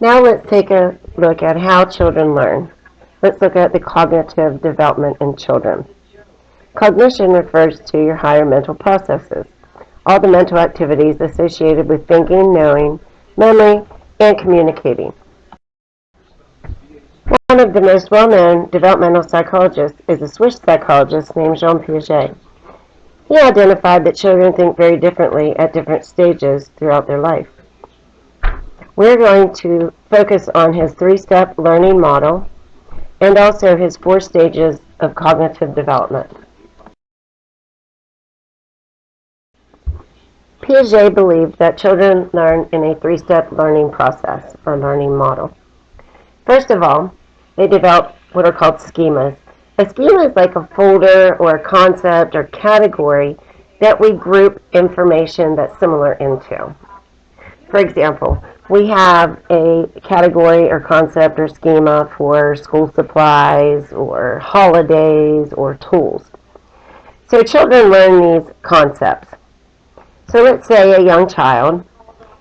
Now let's take a look at how children learn. Let's look at the cognitive development in children. Cognition refers to your higher mental processes, all the mental activities associated with thinking, knowing, memory, and communicating. One of the most well-known developmental psychologists is a Swiss psychologist named Jean Piaget. He identified that children think very differently at different stages throughout their life. We're going to focus on his three-step learning model and also his 4 stages of cognitive development. Piaget believed that children learn in a 3-step learning process or learning model. First of all, they develop what are called schemas. A schema is like a folder or a concept or category that we group information that's similar into. For example, we have a category or concept or schema for school supplies or holidays or tools. So children learn these concepts. So let's say a young child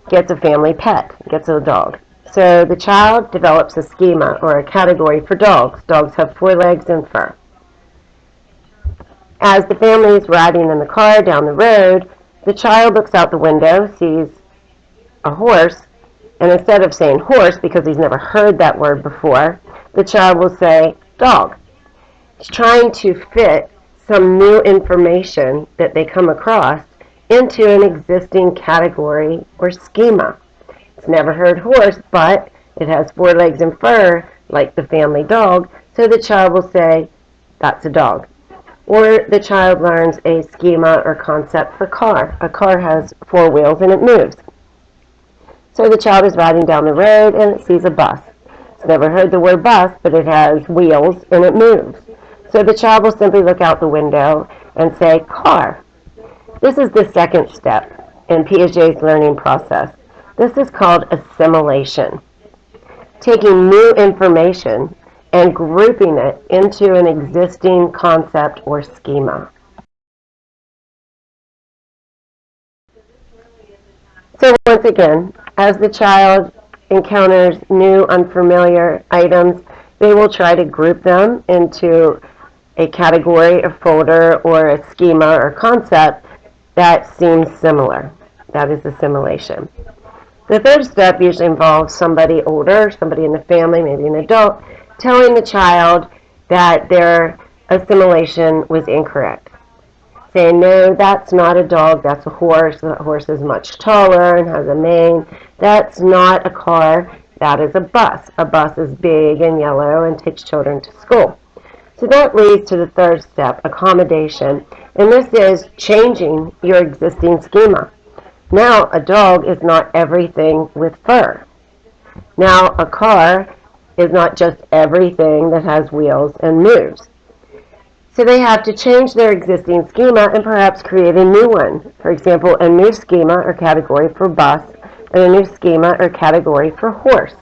gets a family pet, gets a dog. So the child develops a schema or a category for dogs. Dogs have 4 legs and fur. As the family is riding in the car down the road, the child looks out the window, sees a horse, and instead of saying horse, because he's never heard that word before, the child will say dog. He's trying to fit some new information that they come across into an existing category or schema. It's never heard horse, but it has 4 legs and fur, like the family dog, so the child will say, that's a dog. Or the child learns a schema or concept for car. A car has 4 wheels and it moves. So the child is riding down the road and it sees a bus. It's never heard the word bus, but it has wheels and it moves. So the child will simply look out the window and say, car. This is the second step in Piaget's learning process. This is called assimilation. Taking new information and grouping it into an existing concept or schema. So once again, as the child encounters new unfamiliar items, they will try to group them into a category, a folder, or a schema or concept that seems similar. That is assimilation. The third step usually involves somebody older, somebody in the family, maybe an adult, telling the child that their assimilation was incorrect. Saying, no, that's not a dog, that's a horse. That horse is much taller and has a mane. That's not a car, that is a bus. A bus is big and yellow and takes children to school. So that leads to the third step, accommodation. And this is changing your existing schema. Now a dog is not everything with fur. Now a car is not just everything that has wheels and moves. So they have to change their existing schema and perhaps create a new one. For example, a new schema or category for bus and a new schema or category for horse.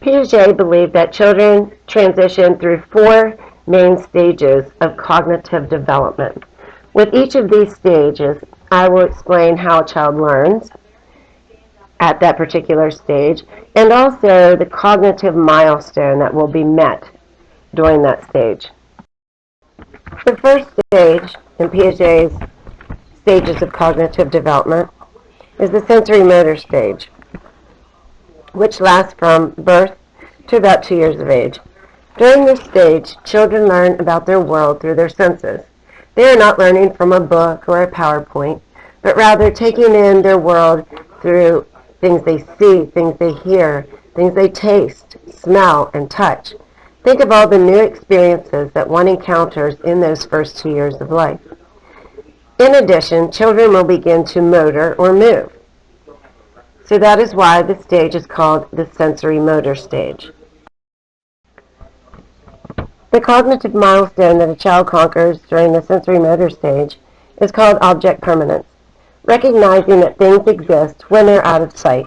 Piaget believed that children transition through 4 main stages of cognitive development. With each of these stages, I will explain how a child learns at that particular stage, and also the cognitive milestone that will be met during that stage. The first stage in Piaget's stages of cognitive development is the sensory motor stage, which lasts from birth to about 2 years of age. During this stage, children learn about their world through their senses. They are not learning from a book or a PowerPoint, but rather taking in their world through things they see, things they hear, things they taste, smell, and touch. Think of all the new experiences that one encounters in those first 2 years of life. In addition, children will begin to motor or move. So that is why the stage is called the sensory motor stage. The cognitive milestone that a child conquers during the sensory motor stage is called object permanence, recognizing that things exist when they're out of sight.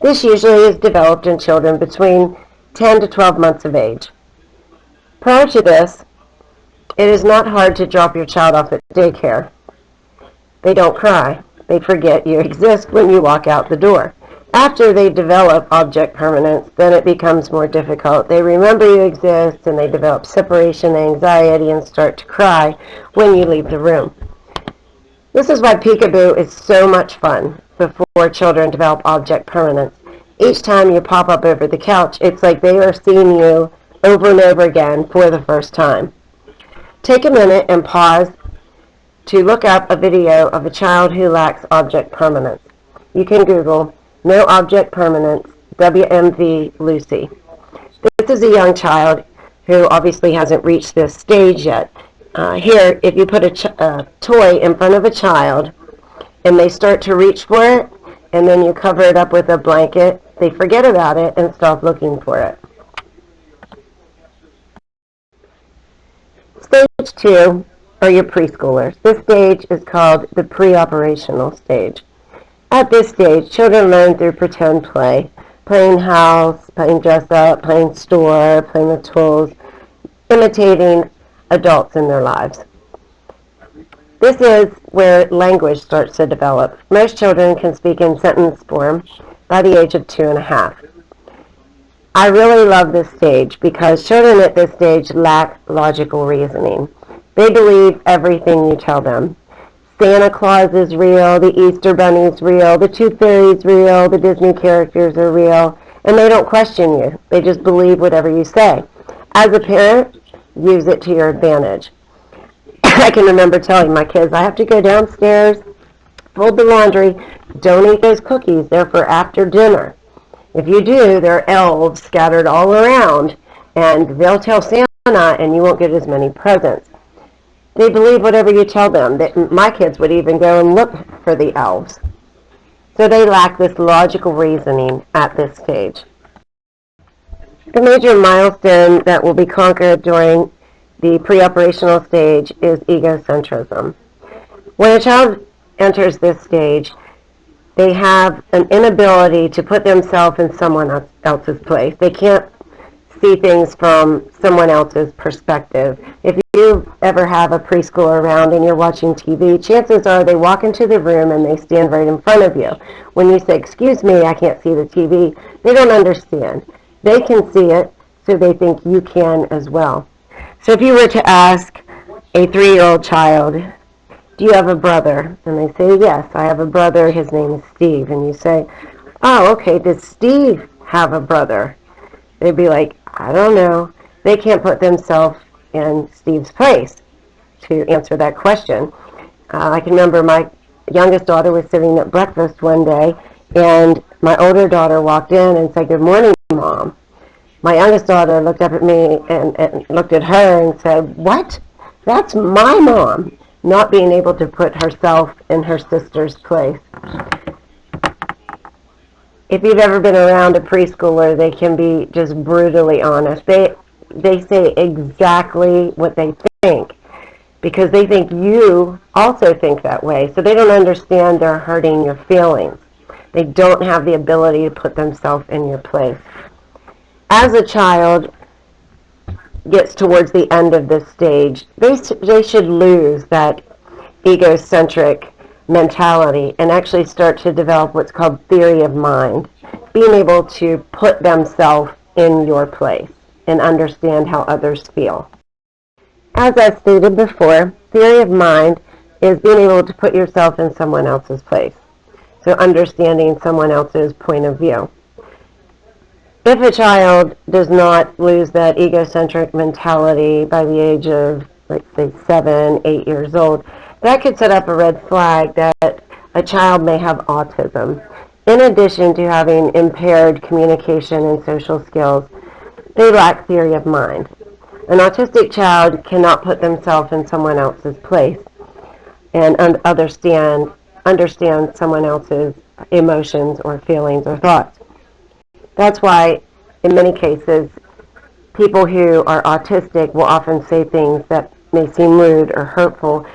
This usually is developed in children between 10 to 12 months of age. Prior to this, it is not hard to drop your child off at daycare. They don't cry. They forget you exist when you walk out the door. After they develop object permanence, then it becomes more difficult. They remember you exist, and they develop separation anxiety and start to cry when you leave the room. This is why peekaboo is so much fun before children develop object permanence. Each time you pop up over the couch, it's like they are seeing you over and over again for the first time. Take a minute and pause to look up a video of a child who lacks object permanence. You can Google "No Object Permanence, WMV Lucy." This is a young child who obviously hasn't reached this stage yet. Here, if you put a toy in front of a child and they start to reach for it, and then you cover it up with a blanket, they forget about it and stop looking for it. Stage 2 are your preschoolers. This stage is called the pre-operational stage. At this stage, children learn through pretend play, playing house, playing dress up, playing store, playing with tools, imitating adults in their lives. This is where language starts to develop. Most children can speak in sentence form by the age of 2.5. I really love this stage because children at this stage lack logical reasoning. They believe everything you tell them. Santa Claus is real, the Easter Bunny is real, the Tooth Fairy is real, the Disney characters are real, and they don't question you. They just believe whatever you say. As a parent, use it to your advantage. I can remember telling my kids, I have to go downstairs, fold the laundry, don't eat those cookies, they're for after dinner. If you do, there are elves scattered all around, and they'll tell Santa, and you won't get as many presents. They believe whatever you tell them. My kids would even go and look for the elves. So they lack this logical reasoning at this stage. The major milestone that will be conquered during the pre-operational stage is egocentrism. When a child enters this stage, they have an inability to put themselves in someone else's place. They can't see things from someone else's perspective. If you ever have a preschooler around and you're watching TV, chances are they walk into the room and they stand right in front of you. When you say, "Excuse me, I can't see the TV," they don't understand. They can see it, so they think you can as well. So if you were to ask a 3-year-old child, "Do you have a brother?" And they say, "Yes, I have a brother, his name is Steve." And you say, "Oh, okay, does Steve have a brother?" They'd be like, "I don't know." They can't put themselves in Steve's place to answer that question. I can remember my youngest daughter was sitting at breakfast one day, and my older daughter walked in and said, "Good morning, Mom." My youngest daughter looked up at me and looked at her and said, "What? That's my mom," not being able to put herself in her sister's place. If you've ever been around a preschooler, they can be just brutally honest. They say exactly what they think because they think you also think that way. So they don't understand they're hurting your feelings. They don't have the ability to put themselves in your place. As a child gets towards the end of this stage, they should lose that egocentric mentality and actually start to develop what's called theory of mind, being able to put themselves in your place and understand how others feel. As I stated before, theory of mind is being able to put yourself in someone else's place, so understanding someone else's point of view. If a child does not lose that egocentric mentality by the age of, let's say, 7, 8 years old, that could set up a red flag that a child may have autism. In addition to having impaired communication and social skills, they lack theory of mind. An autistic child cannot put themselves in someone else's place and understand someone else's emotions or feelings or thoughts. That's why, in many cases, people who are autistic will often say things that may seem rude or hurtful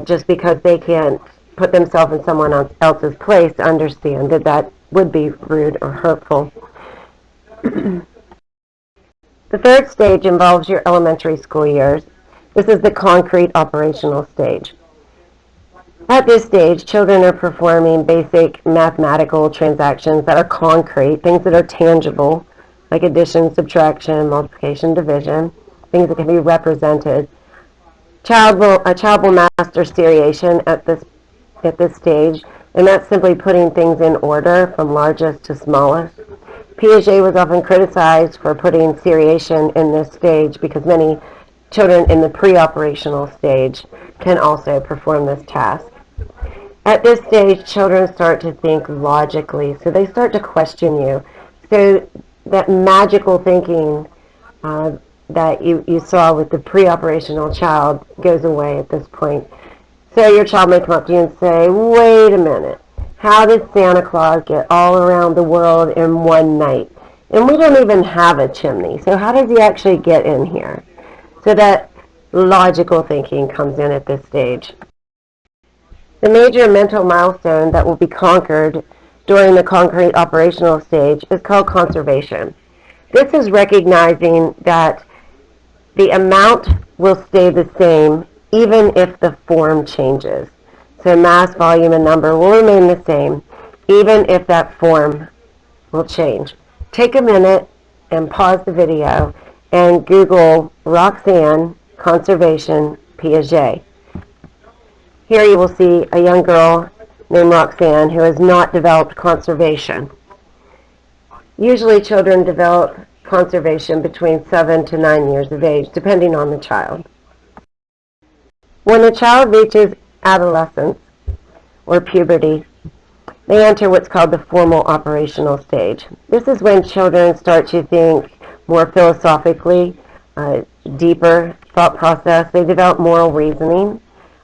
just because they can't put themselves in someone else's place to understand that that would be rude or hurtful. The third stage involves your elementary school years. This is the concrete operational stage. At this stage, children are performing basic mathematical transactions that are concrete, things that are tangible, like addition, subtraction, multiplication, division, things that can be represented. A child will master seriation at this stage, and that's simply putting things in order from largest to smallest. Piaget was often criticized for putting seriation in this stage because many children in the pre-operational stage can also perform this task. At this stage, children start to think logically, so they start to question you. So that magical thinking that you saw with the pre-operational child goes away at this point. So your child may come up to you and say, wait a minute, how did Santa Claus get all around the world in one night? And we don't even have a chimney, so how does he actually get in here? So that logical thinking comes in at this stage. The major mental milestone that will be conquered during the concrete operational stage is called conservation. This is recognizing that the amount will stay the same even if the form changes. So mass, volume, and number will remain the same even if that form will change. Take a minute and pause the video and Google Roxanne Conservation Piaget. Here you will see a young girl named Roxanne who has not developed conservation. Usually children develop conservation between 7 to 9 years of age, depending on the child. When a child reaches adolescence or puberty, they enter what's called the formal operational stage. This is when children start to think more philosophically, deeper thought process. They develop moral reasoning,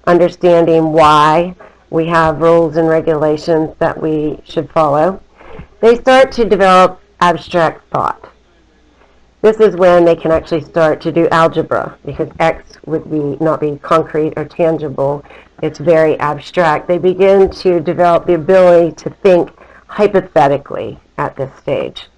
understanding why we have rules and regulations that we should follow. They start to develop abstract thought. This is when they can actually start to do algebra, because X would not be concrete or tangible. It's very abstract. They begin to develop the ability to think hypothetically at this stage.